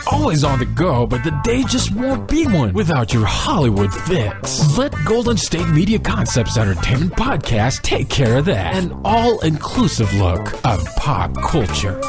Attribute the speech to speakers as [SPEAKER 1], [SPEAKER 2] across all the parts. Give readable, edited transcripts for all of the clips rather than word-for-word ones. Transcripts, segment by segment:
[SPEAKER 1] always on the go, but the day just won't be one without your Hollywood fix. Let Golden State Media Concepts Entertainment Podcast take care of that. An all-inclusive look of pop culture.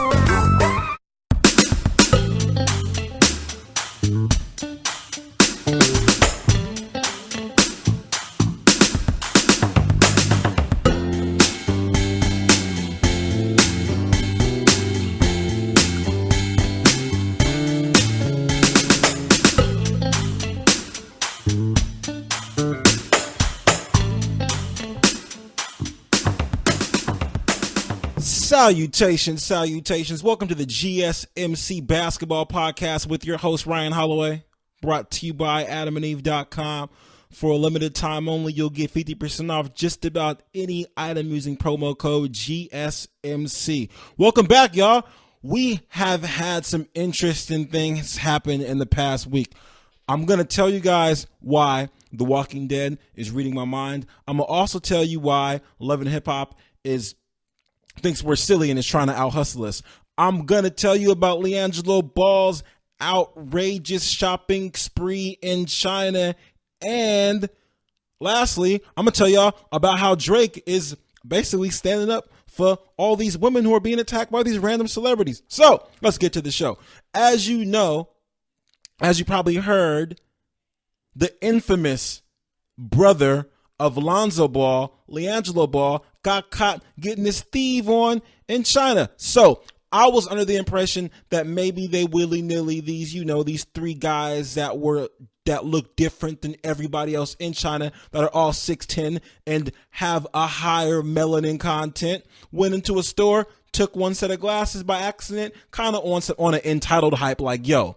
[SPEAKER 2] Salutations. Welcome to the GSMC Basketball Podcast with your host, Ryan Holloway, brought to you by adamandeve.com. For a limited time only, you'll get 50% off just about any item using promo code GSMC. Welcome back, y'all. We have had some interesting things happen in the past week. I'm going to tell you guys why The Walking Dead is reading my mind. I'm going to also tell you why Love and Hip Hop thinks we're silly and is trying to out-hustle us. I'm going to tell you about Liangelo Ball's outrageous shopping spree in China. And lastly, I'm going to tell y'all about how Drake is basically standing up for all these women who are being attacked by these random celebrities. So let's get to the show. As you know, as you probably heard, the infamous brother of Liangelo Ball, got caught getting his thief on in China. So I was under the impression that maybe they willy-nilly, these three guys that look different than everybody else in China, that are all 6'10" and have a higher melanin content, went into a store, took one set of glasses by accident, kind of on an entitled hype like, yo,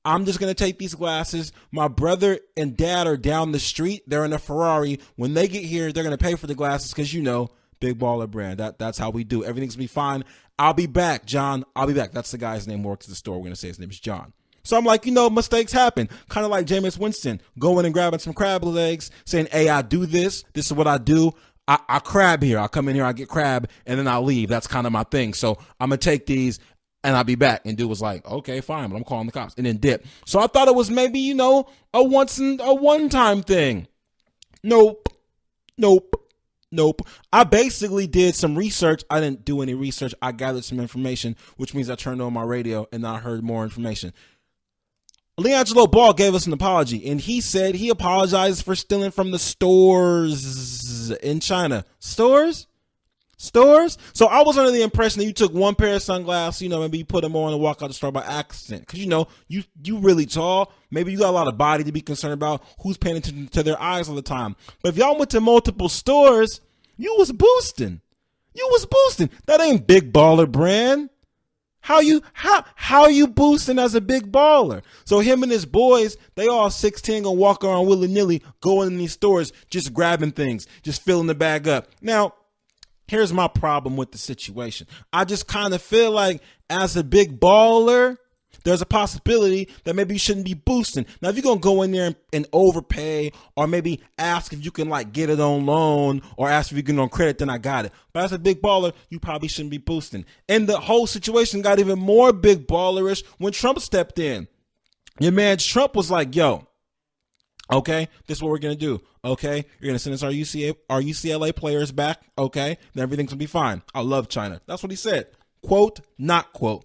[SPEAKER 2] I'm just going to take these glasses. My brother and dad are down the street. They're in a Ferrari. When they get here, they're going to pay for the glasses because, big baller brand. That's how we do. Everything's going to be fine. I'll be back, John. I'll be back. That's the guy's name who works at the store. We're going to say his name is John. So I'm like, mistakes happen. Kind of like Jameis Winston going and grabbing some crab legs, saying, hey, I do this. This is what I do. I crab here. I come in here, I get crab, and then I leave. That's kind of my thing. So I'm going to take these. And I'll be back. And dude was like, okay, fine, but I'm calling the cops. And then dip. So I thought it was maybe, a one-time thing. Nope. I basically did some research. I didn't do any research. I gathered some information, which means I turned on my radio and I heard more information. Liangelo Ball gave us an apology, and he said he apologized for stealing from the stores in China. Stores? So I was under the impression that you took one pair of sunglasses, maybe you put them on and walk out the store by accident. Because, you really tall. Maybe you got a lot of body to be concerned about. Who's paying attention to their eyes all the time? But if y'all went to multiple stores, you was boosting. That ain't big baller brand. How you boosting as a big baller? So him and his boys, they all 6'10", gonna walk around willy-nilly, going in these stores, just grabbing things, just filling the bag up. Now, here's my problem with the situation. I just kind of feel like as a big baller, there's a possibility that maybe you shouldn't be boosting. Now, if you're going to go in there and overpay, or maybe ask if you can get it on loan, or ask if you can get it on credit, then I got it. But as a big baller, you probably shouldn't be boosting. And the whole situation got even more big ballerish when Trump stepped in. Your man Trump was like, yo, okay, this is what we're going to do. Okay, you're going to send us our UCLA players back. Okay, then everything's going to be fine. I love China. That's what he said. Quote, not quote.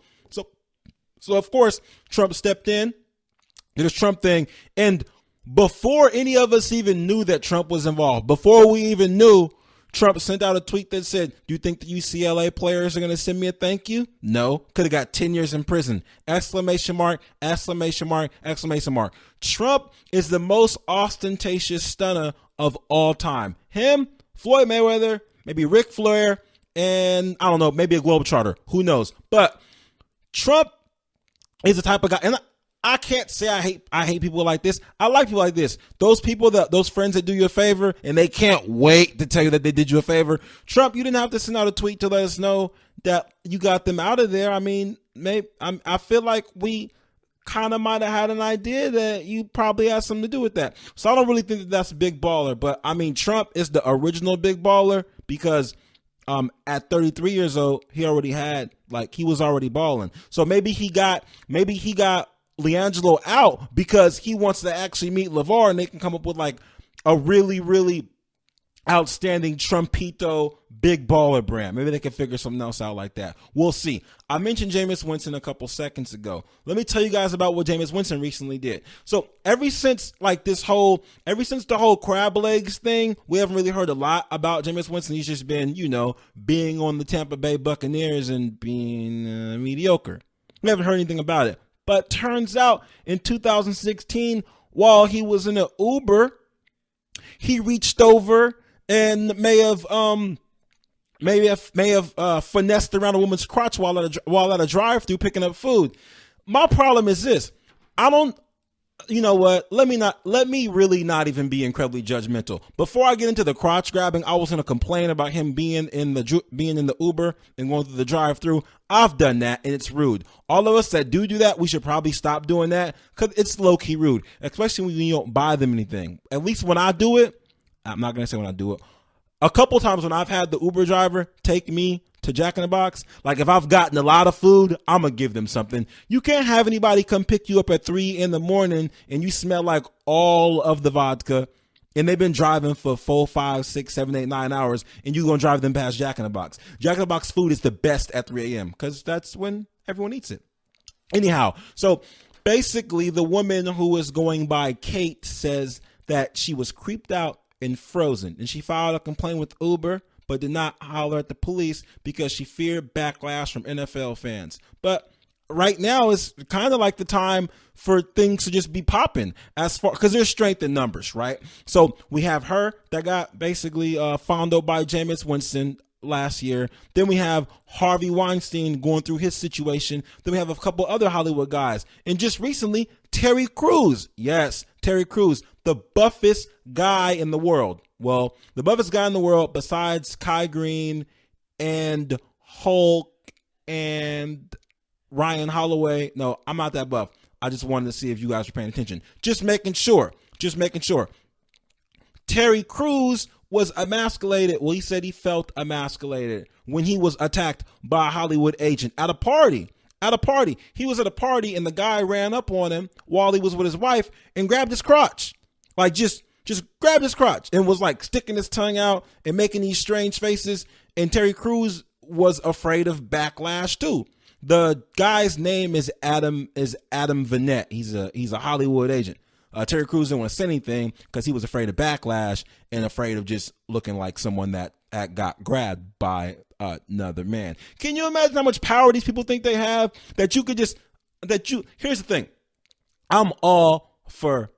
[SPEAKER 2] So of course, Trump stepped in, did his Trump thing. And before any of us even knew that Trump was involved, before we even knew, Trump sent out a tweet that said, do you think the UCLA players are going to send me a thank you? No. Could have got 10 years in prison. Exclamation mark, exclamation mark, exclamation mark. Trump is the most ostentatious stunner of all time. Him, Floyd Mayweather, maybe Ric Flair, and I don't know, maybe a Globetrotter. Who knows? But Trump is the type of guy, and I can't say I hate people like this. I like people like this. Those people, those friends that do you a favor and they can't wait to tell you that they did you a favor. Trump, you didn't have to send out a tweet to let us know that you got them out of there. I mean, I feel like we kind of might have had an idea that you probably had something to do with that. So I don't really think that that's a big baller. But I mean, Trump is the original big baller because at 33 years old, he was already balling. So maybe he got Liangelo out because he wants to actually meet LeVar and they can come up with like a really, really outstanding Trumpito big baller brand. Maybe they can figure something else out like that. We'll see. I mentioned Jameis Winston a couple seconds ago. Let me tell you guys about what Jameis Winston recently did. So ever since the whole crab legs thing, we haven't really heard a lot about Jameis Winston. He's just been, being on the Tampa Bay Buccaneers and being mediocre. We haven't heard anything about it. But turns out in 2016, while he was in an Uber, he reached over and may have finessed around a woman's crotch while at a drive-thru picking up food. My problem is this: you know what? Let me really not even be incredibly judgmental. Before I get into the crotch grabbing, I was going to complain about him being in the Uber and going through the drive-thru. I've done that and it's rude. All of us that do that, we should probably stop doing that because it's low-key rude, especially when you don't buy them anything. At least when I do it, I'm not going to say when I do it. A couple times when I've had the Uber driver take me to Jack in the Box, like if I've gotten a lot of food, I'm going to give them something. You can't have anybody come pick you up at 3 a.m. and you smell like all of the vodka and they've been driving for 4, 5, 6, 7, 8, 9 hours and you're going to drive them past Jack in the Box. Jack in the Box food is the best at 3 a.m. because that's when everyone eats it. Anyhow, so basically the woman who is going by Kate says that she was creeped out and frozen, and she filed a complaint with Uber but did not holler at the police because she feared backlash from NFL fans. But right now is kind of like the time for things to just be popping because there's strength in numbers, right? So we have her that got basically fondled by Jameis Winston last year. Then we have Harvey Weinstein going through his situation. Then we have a couple other Hollywood guys. And just recently, Terry Crews. Yes, Terry Crews, the buffest guy in the world. Well, the buffest guy in the world besides Kai Green and Hulk and Ryan Holloway. No, I'm not that buff. I just wanted to see if you guys were paying attention. Just making sure. Terry Crews was emasculated. Well, he said he felt emasculated when he was attacked by a Hollywood agent at a party. He was at a party and the guy ran up on him while he was with his wife and grabbed his crotch. Like just grabbed his crotch and was like sticking his tongue out and making these strange faces. And Terry Crews was afraid of backlash too. The guy's name is Adam Vanette. He's a Hollywood agent. Terry Crews didn't want to say anything because he was afraid of backlash and afraid of just looking like someone that got grabbed by another man. Can you imagine how much power these people think they have? Here's the thing. I'm all for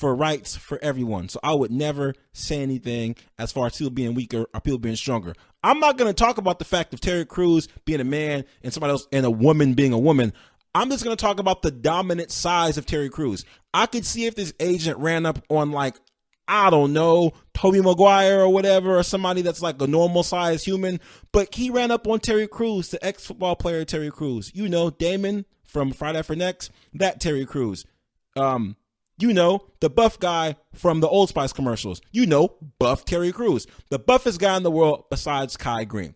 [SPEAKER 2] rights for everyone. So I would never say anything as far as people being weaker or people being stronger. I'm not going to talk about the fact of Terry Crews being a man and somebody else and a woman being a woman. I'm just going to talk about the dominant size of Terry Crews. I could see if this agent ran up on I don't know, Tobey Maguire or whatever, or somebody that's like a normal sized human. But he ran up on Terry Crews, the ex-football player Terry Crews. Damon from Friday for Next, that Terry Crews. The buff guy from the Old Spice commercials. Buff Terry Crews. The buffest guy in the world besides Kai Green.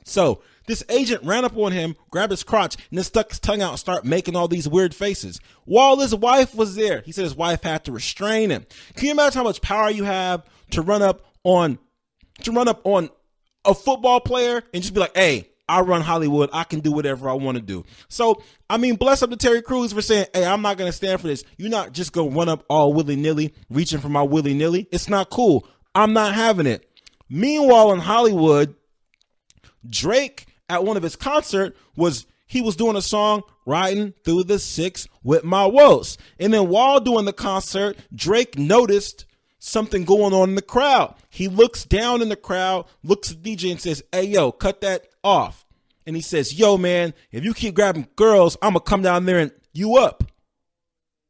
[SPEAKER 2] So this agent ran up on him, grabbed his crotch, and then stuck his tongue out and started making all these weird faces. While his wife was there, he said his wife had to restrain him. Can you imagine how much power you have to run up on a football player and just be like, hey, I run Hollywood. I can do whatever I want to do. So, bless up to Terry Crews for saying, hey, I'm not going to stand for this. You're not just going to run up all willy-nilly, reaching for my willy-nilly. It's not cool. I'm not having it. Meanwhile, in Hollywood, Drake at one of his concert was doing a song Riding Through the Six with My Woes. And then while doing the concert, Drake noticed something going on in the crowd. He looks down in the crowd, looks at the DJ and says, hey, yo, cut that off. And he says, yo, man, if you keep grabbing girls, I'm going to come down there and you up.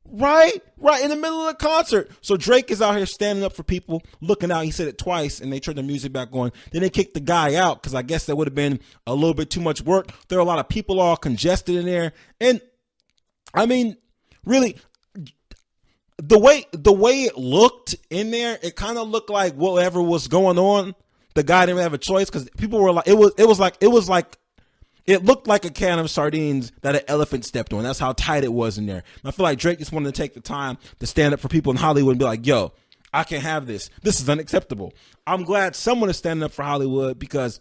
[SPEAKER 2] Right in the middle of the concert. So Drake is out here standing up for people, looking out. He said it twice, and they turned the music back on. Then they kicked the guy out because I guess that would have been a little bit too much work. There are a lot of people all congested in there. And, really, the way it looked in there, it kind of looked like whatever was going on, the guy didn't have a choice because people were like, it was like It looked like a can of sardines that an elephant stepped on. That's how tight it was in there. And I feel like Drake just wanted to take the time to stand up for people in Hollywood and be like, yo, I can't have this. This is unacceptable. I'm glad someone is standing up for Hollywood because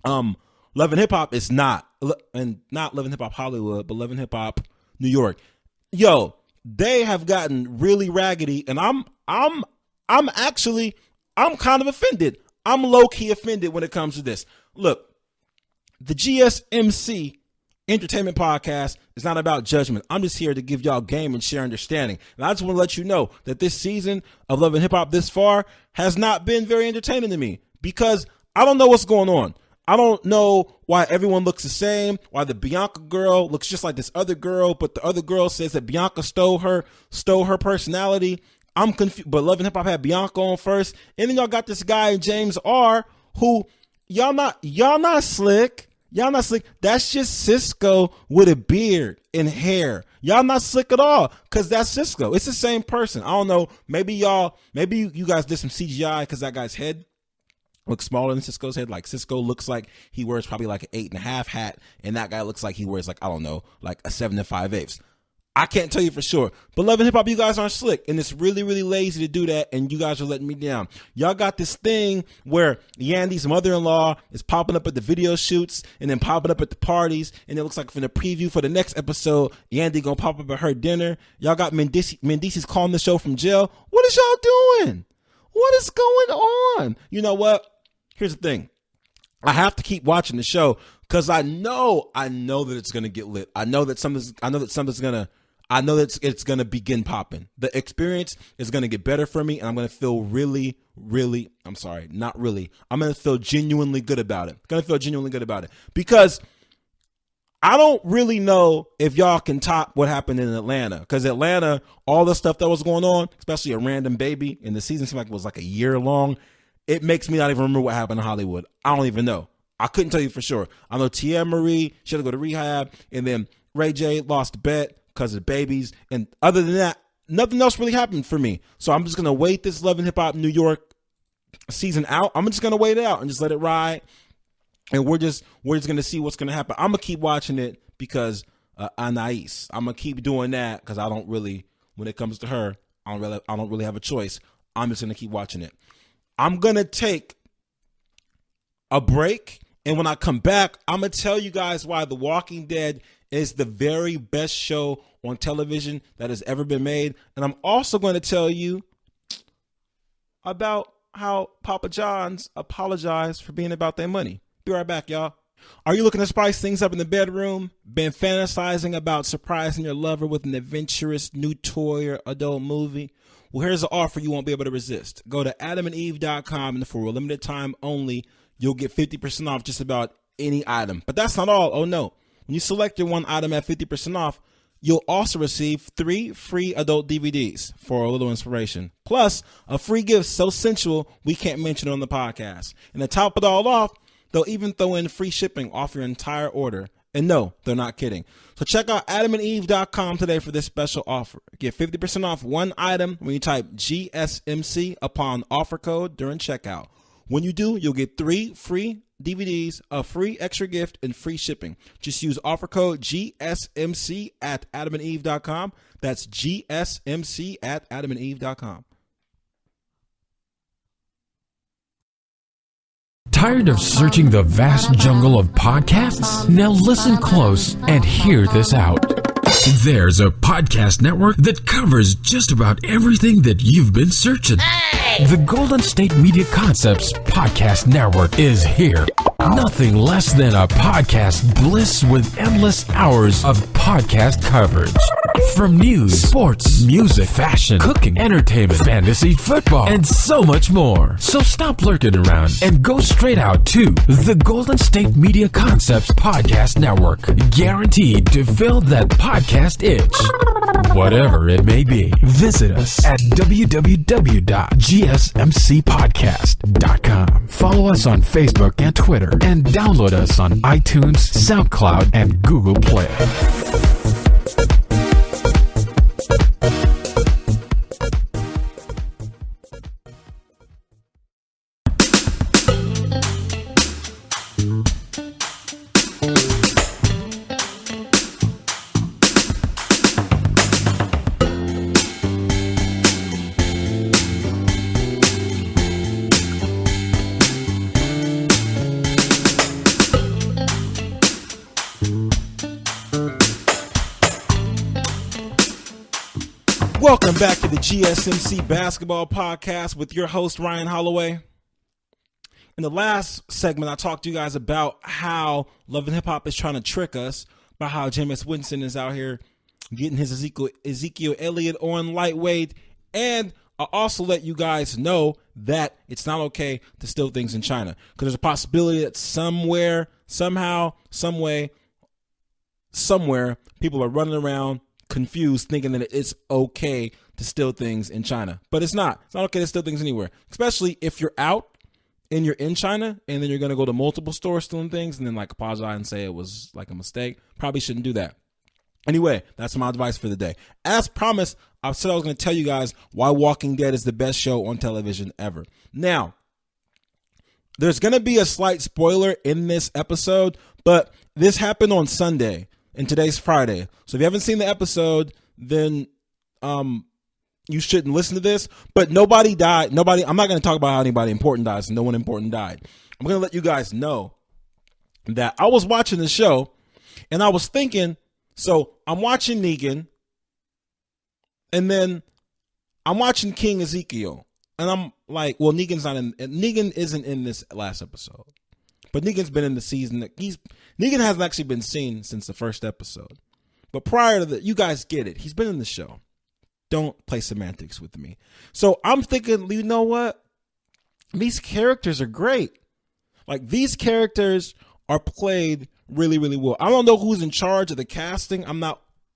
[SPEAKER 2] Love and Hip Hop is not, and not Love and Hip Hop Hollywood, but Love and Hip Hop New York. Yo, they have gotten really raggedy, and I'm kind of offended. I'm low-key offended when it comes to this. Look, the GSMC Entertainment Podcast is not about judgment. I'm just here to give y'all game and share understanding. And I just want to let you know that this season of Love and Hip Hop this far has not been very entertaining to me because I don't know what's going on. I don't know why everyone looks the same, why the Bianca girl looks just like this other girl, but the other girl says that Bianca stole her personality. I'm confused, but Love and Hip Hop had Bianca on first. And then y'all got this guy, James R., who y'all not slick. Y'all not slick. That's just Cisco with a beard and hair. Y'all not slick at all because that's Cisco. It's the same person. I don't know. Maybe you guys did some CGI because that guy's head looks smaller than Cisco's head. Like Cisco looks like he wears probably like an 8.5 hat, and that guy looks like he wears like, I don't know, like a 7 5/8. I can't tell you for sure. But Love and Hip Hop, you guys aren't slick. And it's really, really lazy to do that. And you guys are letting me down. Y'all got this thing where Yandy's mother-in-law is popping up at the video shoots and then popping up at the parties. And it looks like from the preview for the next episode, Yandy gonna pop up at her dinner. Y'all got Mendice's calling the show from jail. What is y'all doing? What is going on? You know what? Here's the thing. I have to keep watching the show because I know that it's gonna get lit. I know that it's going to begin popping. The experience is going to get better for me, and I'm going to feel I'm going to feel genuinely good about it. Because I don't really know if y'all can top what happened in Atlanta. Because Atlanta, all the stuff that was going on, especially a random baby, and the season seemed like it was like a year long, it makes me not even remember what happened in Hollywood. I don't even know. I couldn't tell you for sure. I know Tia Marie, she had to go to rehab, and then Ray J lost a bet because of babies. And other than that, nothing else really happened for me. So I'm just going to wait this Love and Hip Hop New York season out. I'm just going to wait it out and just let it ride. And we're just going to see what's going to happen. I'm going to keep watching it because Anais. I'm going to keep doing that because I don't really, when it comes to her, I don't really have a choice. I'm just going to keep watching it. I'm going to take a break. And when I come back, I'm going to tell you guys why The Walking Dead is the very best show on television that has ever been made. And I'm also going to tell you about how Papa John's apologized for being about their money. Be right back, y'all. Are you looking to spice things up in the bedroom? Been fantasizing about surprising your lover with an adventurous new toy or adult movie? Well, here's an offer you won't be able to resist. Go to adamandeve.com, and for a limited time only, you'll get 50% off just about any item. But that's not all. Oh, no. When you select your one item at 50% off, you'll also receive 3 free adult DVDs for a little inspiration. Plus, a free gift so sensual we can't mention it on the podcast. And to top it all off, they'll even throw in free shipping off your entire order. And no, they're not kidding. So check out adamandeve.com today for this special offer. Get 50% off one item when you type GSMC upon offer code during checkout. When you do, you'll get 3 free DVDs, a free extra gift, and free shipping. Just use offer code GSMC at adamandeve.com. That's GSMC at adamandeve.com.
[SPEAKER 1] Tired of searching the vast jungle of podcasts? Now listen close and hear this out. There's a podcast network that covers just about everything that you've been searching. Hey! The Golden State Media Concepts Podcast Network is here. Nothing less than a podcast bliss with endless hours of podcast coverage. From news, sports, music, fashion, cooking, entertainment, fantasy, football, and so much more. So stop lurking around and go straight out to the Golden State Media Concepts Podcast Network. Guaranteed to fill that podcast itch. Whatever it may be. Visit us at www.gsmcpodcast.com. Follow us on Facebook and Twitter, and download us on iTunes, SoundCloud, and Google Play.
[SPEAKER 2] Welcome back to the GSMC Basketball Podcast with your host, Ryan Holloway. In the last segment, I talked to you guys about how Love and Hip Hop is trying to trick us, about how Jameis Winston is out here getting his Ezekiel Elliott on lightweight, and I also let you guys know that it's not okay to steal things in China, because there's a possibility that somewhere, somehow, some way, somewhere, people are running around confused thinking that it's okay to steal things in China. But it's not. It's not okay to steal things anywhere, especially if you're out and you're in China and then you're going to go to multiple stores stealing things and then like apologize and say it was like a mistake. Probably shouldn't do that. Anyway, that's my advice for the day. As promised, I said I was going to tell you guys why Walking Dead is the best show on television ever. Now, there's going to be a slight spoiler in this episode, but this happened on Sunday and today's Friday. So if you haven't seen the episode, then you shouldn't listen to this. But nobody died. I'm not going to talk about how anybody important dies. No one important died. I'm going to let you guys know that I was watching the show and I was thinking, so I'm watching Negan, and then I'm watching King Ezekiel, and I'm like, well, Negan isn't in this last episode, but Negan's been in the season. Negan hasn't actually been seen since the first episode, but prior to that, you guys get it. He's been in the show. Don't play semantics with me. So I'm thinking, you know what? These characters are great. Like, these characters are played really, really well. I don't know who's in charge of the casting.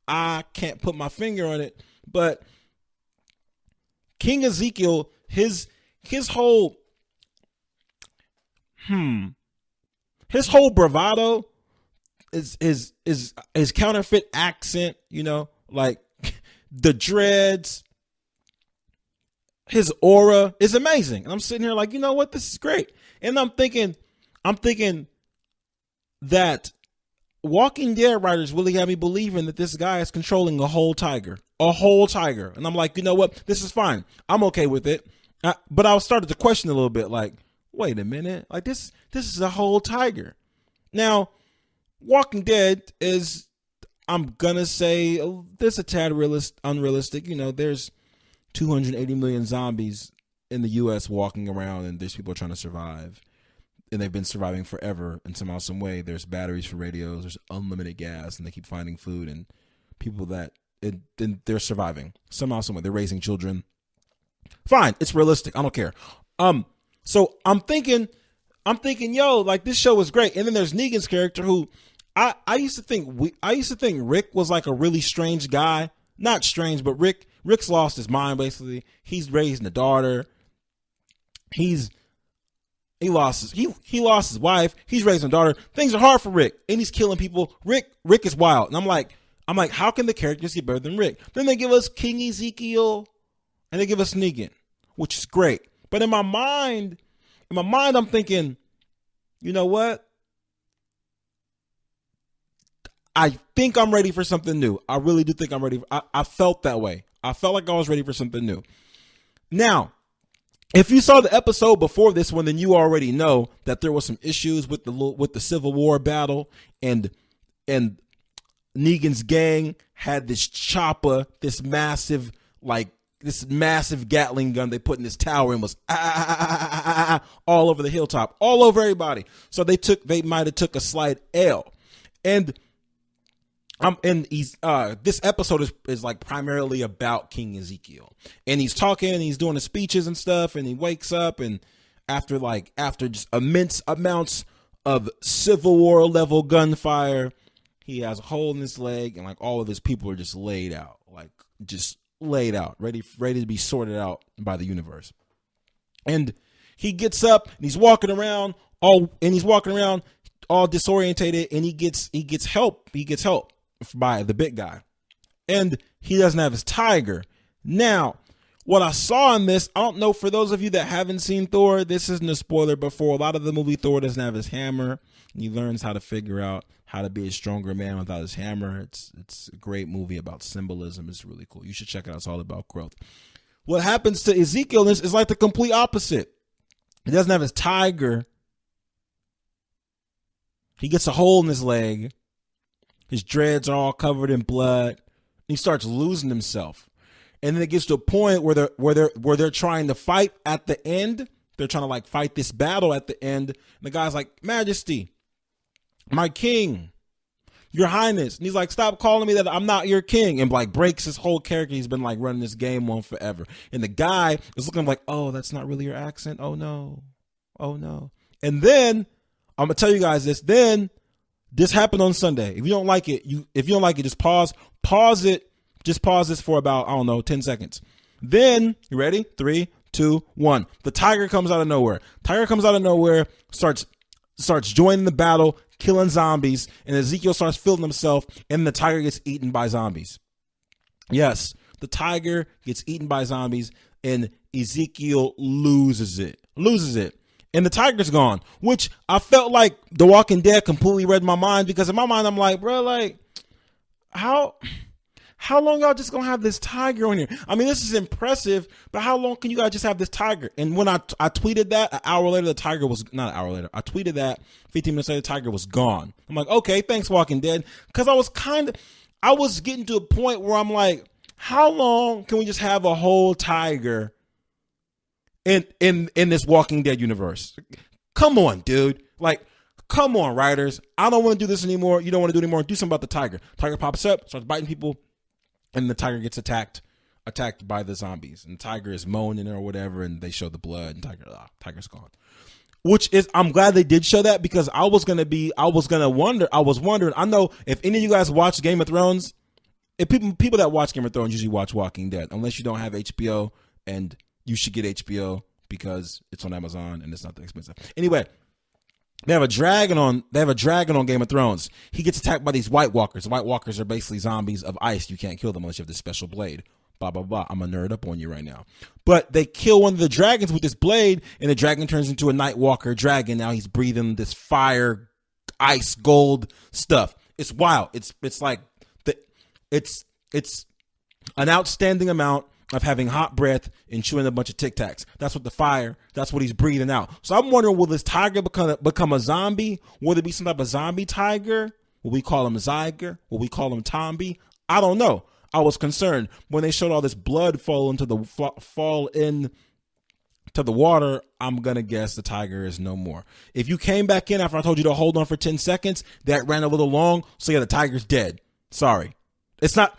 [SPEAKER 2] I can't put my finger on it, but King Ezekiel, his whole bravado is his counterfeit accent, you know, like the dreads, his aura is amazing. And I'm sitting here like, you know what? This is great. And I'm thinking that Walking Dead writers really have me believing that this guy is controlling a whole tiger. And I'm like, you know what? This is fine. I'm okay with it. But I started to question a little bit, like, wait a minute. Like, this is a whole tiger. Now, Walking Dead is, I'm going to say, this a tad unrealistic. You know, there's 280 million zombies in the U.S. walking around, and there's people trying to survive. And they've been surviving forever in somehow, some way. There's batteries for radios. There's unlimited gas, and they keep finding food. And people they're surviving somehow, some way. They're raising children. Fine, it's realistic. I don't care. So I'm thinking, yo, like, this show is great. And then there's Negan's character, who I used to think Rick was like a really strange guy. Not strange, but Rick's lost his mind. Basically, he's raising a daughter. He lost his wife. He's raising a daughter. Things are hard for Rick, and he's killing people. Rick is wild, and I'm like, how can the characters get better than Rick? Then they give us King Ezekiel, and they give us Negan, which is great. But in my mind, I'm thinking, you know what? I think I'm ready for something new. I really do think I'm ready. I felt that way. I felt like I was ready for something new. Now, if you saw the episode before this one, then you already know that there was some issues with the Civil War battle, and Negan's gang had this chopper, this massive Gatling gun they put in this tower, and was all over the hilltop, all over everybody. So they might have took a slight L, and this episode is like primarily about King Ezekiel, and he's talking and he's doing the speeches and stuff, and he wakes up, and after just immense amounts of Civil War level gunfire, he has a hole in his leg, and like all of his people are just laid out, ready to be sorted out by the universe. And he gets up and he's walking around all disorientated, and he gets help by the big guy, and he doesn't have his tiger. Now, what I saw in this, I don't know, for those of you that haven't seen Thor, this isn't a spoiler, but for a lot of the movie, Thor doesn't have his hammer, and he learns how to figure out how to be a stronger man without his hammer. It's a great movie about symbolism. It's really cool. You should check it out. It's all about growth. What happens to Ezekiel is like the complete opposite. He doesn't have his tiger. He gets a hole in his leg. His dreads are all covered in blood. He starts losing himself. And then it gets to a point where they're trying to fight at the end. They're trying to like fight this battle at the end. And the guy's like, Majesty, my king, your highness. And he's like, stop calling me that. I'm not your king. And like breaks his whole character. He's been like running this game on forever. And the guy is looking like, oh, that's not really your accent. Oh no. Oh no. And then I'm gonna tell you guys this. Then this happened on Sunday. If you don't like it, just pause it. Just pause this for about, I don't know, 10 seconds. Then, you ready? 3, 2, 1. The tiger comes out of nowhere. Starts joining the battle, killing zombies, and Ezekiel starts feeling himself, and the tiger gets eaten by zombies. Yes, the tiger gets eaten by zombies, and Ezekiel loses it. And the tiger's gone, which I felt like The Walking Dead completely read my mind, because in my mind, I'm like, bro, like, how long y'all just gonna have this tiger on here? I mean, this is impressive, but how long can you guys just have this tiger? And when I tweeted that, an hour later, the tiger was, not an hour later, I tweeted that, 15 minutes later, the tiger was gone. I'm like, okay, thanks, Walking Dead. Because I was getting to a point where I'm like, how long can we just have a whole tiger in this Walking Dead universe? Come on, dude. Like, come on, writers. I don't want to do this anymore. You don't want to do it anymore. Do something about the tiger. Tiger pops up, starts biting people, and the tiger gets attacked by the zombies. And the tiger is moaning or whatever, and they show the blood, and tiger's gone. Which is, I'm glad they did show that, because I was wondering, I know if any of you guys watch Game of Thrones, if people that watch Game of Thrones usually watch Walking Dead, unless you don't have HBO, and you should get HBO because it's on Amazon and it's not that expensive. Anyway, they have a dragon on Game of Thrones. He gets attacked by these White Walkers. The White Walkers are basically zombies of ice. You can't kill them unless you have this special blade. Blah, blah, blah. I'm a nerd up on you right now. But they kill one of the dragons with this blade, and the dragon turns into a Night Walker dragon. Now he's breathing this fire, ice, gold stuff. It's wild. It's like it's an outstanding amount of having hot breath and chewing a bunch of Tic Tacs. That's what he's breathing out. So I'm wondering, will this tiger become a zombie? Will it be some type of zombie tiger? Will we call him Zyger? Will we call him Tombi? I don't know. I was concerned when they showed all this blood fall into the water. I'm going to guess the tiger is no more. If you came back in after I told you to hold on for 10 seconds, that ran a little long. So yeah, the tiger's dead. Sorry. It's not.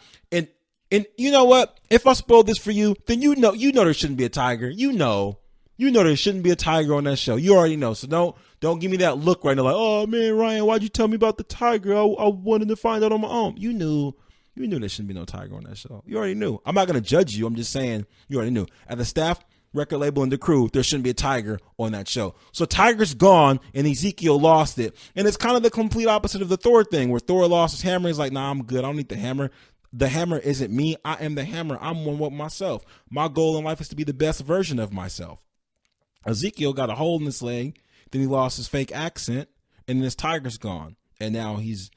[SPEAKER 2] And you know what? If I spoiled this for you, then you know there shouldn't be a tiger. You know there shouldn't be a tiger on that show. You already know. So don't give me that look right now like, oh man, Ryan, why'd you tell me about the tiger? I wanted to find out on my own. You knew there shouldn't be no tiger on that show. You already knew. I'm not gonna judge you. I'm just saying you already knew. At the staff, record label, and the crew, there shouldn't be a tiger on that show. So tiger's gone, and Ezekiel lost it. And it's kind of the complete opposite of the Thor thing, where Thor lost his hammer. He's like, nah, I'm good. I don't need the hammer. The hammer isn't me. I am the hammer. I'm one with myself. My goal in life is to be the best version of myself. Ezekiel got a hole in his leg. Then he lost his fake accent, and then his tiger's gone. And now he's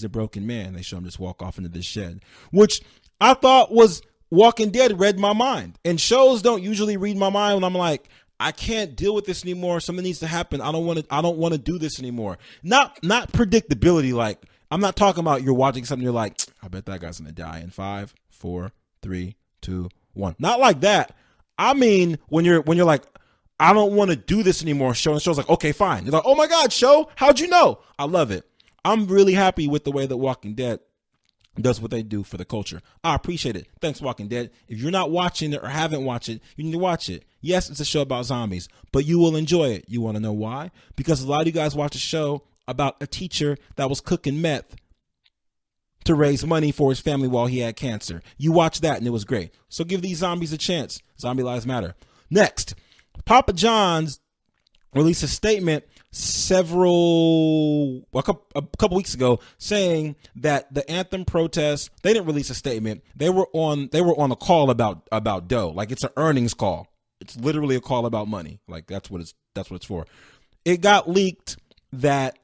[SPEAKER 2] a broken man. They show him just walk off into this shed, which I thought was Walking Dead read my mind. And shows don't usually read my mind when I'm like, I can't deal with this anymore. Something needs to happen. I don't want to do this anymore. Not predictability. Like, I'm not talking about you're watching something, you're like, I bet that guy's gonna die in 5, 4, 3, 2, 1. Not like that. I mean, when you're like, I don't want to do this anymore. Show's like, okay, fine. You're like, oh my God, show, how'd you know? I love it. I'm really happy with the way that Walking Dead does what they do for the culture. I appreciate it. Thanks, Walking Dead. If you're not watching it or haven't watched it, you need to watch it. Yes, it's a show about zombies, but you will enjoy it. You want to know why? Because a lot of you guys watch a show about a teacher that was cooking meth to raise money for his family while he had cancer. You watch that and it was great. So give these zombies a chance. Zombie lives matter. Next, Papa John's released a statement a couple weeks ago saying that the anthem protests, they didn't release a statement. They were on a call about dough. Like, it's an earnings call. It's literally a call about money. Like, that's what it's for. It got leaked that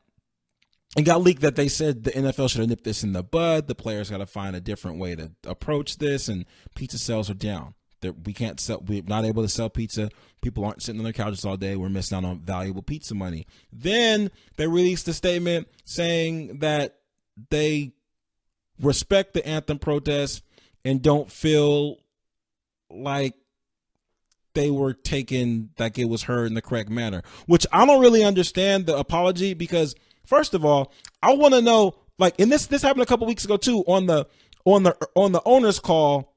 [SPEAKER 2] they said the NFL should have nipped this in the bud. The players got to find a different way to approach this, and pizza sales are down. We're not able to sell pizza. People aren't sitting on their couches all day. We're missing out on valuable pizza money. Then they released a statement saying that they respect the anthem protests and don't feel like they were taken, like it was heard in the correct manner, which I don't really understand the apology, because first of all, I want to know, like, and this happened a couple weeks ago too, on the owner's call,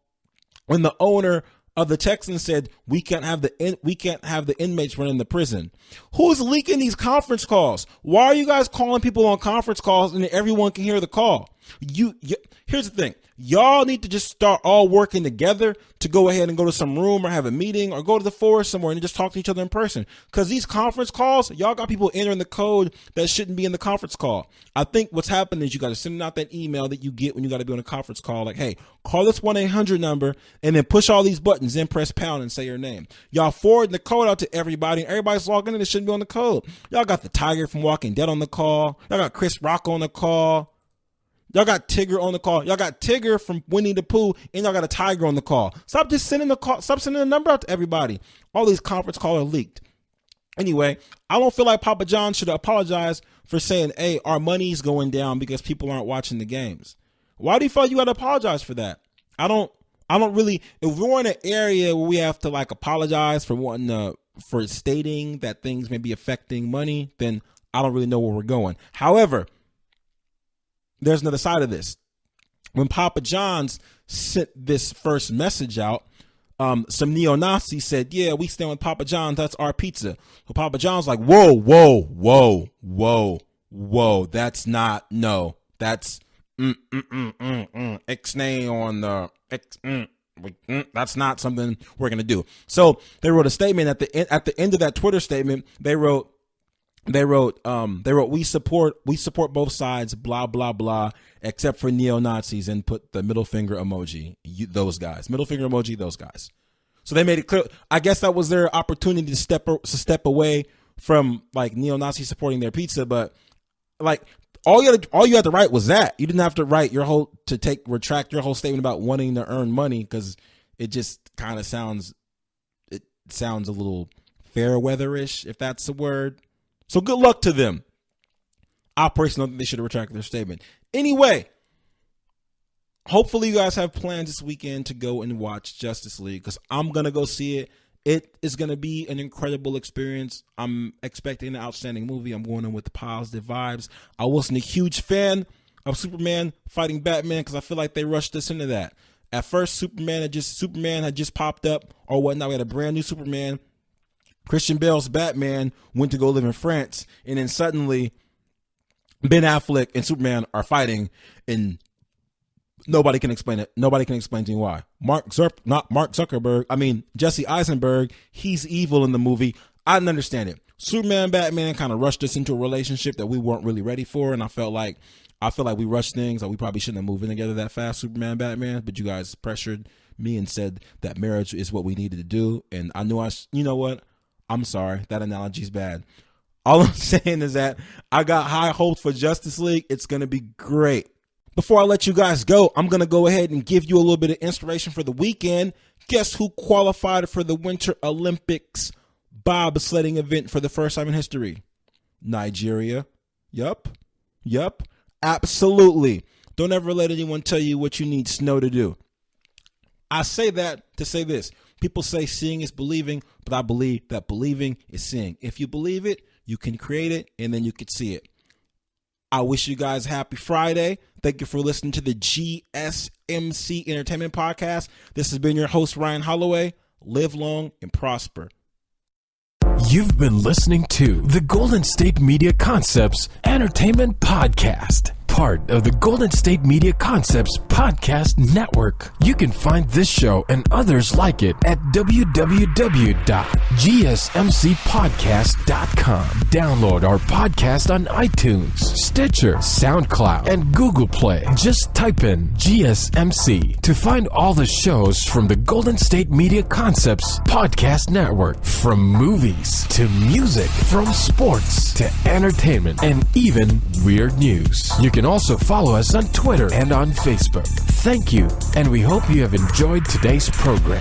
[SPEAKER 2] when the owner of the Texans said we can't have the inmates running the prison. Who's leaking these conference calls? Why are you guys calling people on conference calls and everyone can hear the call? Here's the thing. Y'all need to just start all working together to go ahead and go to some room or have a meeting or go to the forest somewhere and just talk to each other in person. Because these conference calls, y'all got people entering the code that shouldn't be in the conference call. I think what's happening is you got to send out that email that you get when you got to be on a conference call. Like, hey, call this 1-800 number and then push all these buttons, then press pound and say your name. Y'all forward the code out to everybody, and everybody's logging in and shouldn't be on the code. Y'all got the Tiger from Walking Dead on the call. Y'all got Chris Rock on the call. Y'all got Tigger on the call. Y'all got Tigger from Winnie the Pooh, and y'all got a tiger on the call. Stop just sending the call. Stop sending the number out to everybody. All these conference calls are leaked. Anyway, I don't feel like Papa John should apologize for saying, hey, our money's going down because people aren't watching the games. Why do you feel like you got to apologize for that? I don't really, if we're in an area where we have to like apologize for for stating that things may be affecting money, then I don't really know where we're going. However, there's another side of this. When Papa John's sent this first message out, some neo-Nazis said, yeah, we stand with Papa John's. That's our pizza. So Papa John's like, whoa. That's not, no, that's, ixnay on the, that's not something we're going to do. So they wrote a statement at the end of that Twitter statement. They wrote, we support both sides, blah, blah, blah, except for neo-Nazis, and put the middle finger emoji, those guys, middle finger emoji, those guys. So they made it clear. I guess that was their opportunity to step away from like neo-Nazis supporting their pizza. But like all you had to write was that. You didn't have to write retract your whole statement about wanting to earn money, because it just kind of sounds a little fair weather-ish, if that's the word. So good luck to them. I personally think they should have retracted their statement. Anyway, hopefully you guys have plans this weekend to go and watch Justice League, because I'm going to go see it. It is going to be an incredible experience. I'm expecting an outstanding movie. I'm going in with positive vibes. I wasn't a huge fan of Superman fighting Batman because I feel like they rushed us into that. At first, Superman had just popped up or whatnot. We had a brand new Superman. Christian Bale's Batman went to go live in France, and then suddenly Ben Affleck and Superman are fighting, and nobody can explain it. Nobody can explain to me why. Jesse Eisenberg, he's evil in the movie. I didn't understand it. Superman, Batman kind of rushed us into a relationship that we weren't really ready for, and I feel like we rushed things. Like we probably shouldn't have moved in together that fast, Superman, Batman, but you guys pressured me and said that marriage is what we needed to do, and I knew you know what? I'm sorry, that analogy's bad. All I'm saying is that I got high hopes for Justice League. It's going to be great. Before I let you guys go, I'm going to go ahead and give you a little bit of inspiration for the weekend. Guess who qualified for the Winter Olympics bobsledding event for the first time in history? Nigeria. Yup. Absolutely. Don't ever let anyone tell you what you need snow to do. I say that to say this. People say seeing is believing, but I believe that believing is seeing. If you believe it, you can create it, and then you can see it. I wish you guys happy Friday. Thank you for listening to the GSMC Entertainment Podcast. This has been your host, Ryan Holloway. Live long and prosper.
[SPEAKER 1] You've been listening to the Golden State Media Concepts Entertainment Podcast, part of the Golden State Media Concepts Podcast Network. You can find this show and others like it at www.gsmcpodcast.com. Download our podcast on iTunes, Stitcher, SoundCloud, and Google Play. Just type in GSMC to find all the shows from the Golden State Media Concepts Podcast Network. From movies to music, from sports to entertainment, and even weird news. You can also follow us on Twitter and on Facebook. Thank you, and we hope you have enjoyed today's program.